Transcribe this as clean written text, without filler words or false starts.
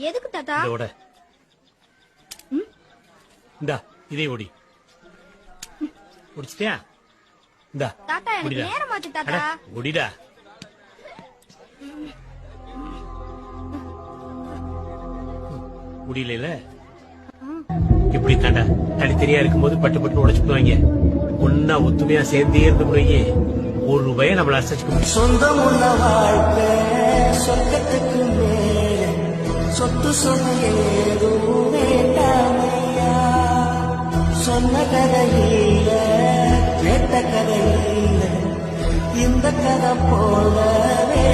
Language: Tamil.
எதுக்கு தாத்தா? இதோட இந்தா இதே ஓடி முடிச்சிட்டியா? இந்தா தாத்தா எனக்கு நேரம் ஆச்சு தாத்தா. ஓடிடா. முடியல இப்படி தாண்டா தனித்தனியா இருக்கும்போது பட்டு பட்டு உடைச்சு போவாங்க. ஒன்னா ஒத்துமையா சேர்ந்தே இருந்து போய் ₹1 நம்மள அசைச்சுக்க முடியும். சொந்தம் உள்ள வாழ்க்கை சொர்க்கத்துக்கு மேலே சொத்து சொன்ன ஏதும் வேண்டாமையா. சொன்ன கதையில கேட்ட கதையில இந்த கதை போலவே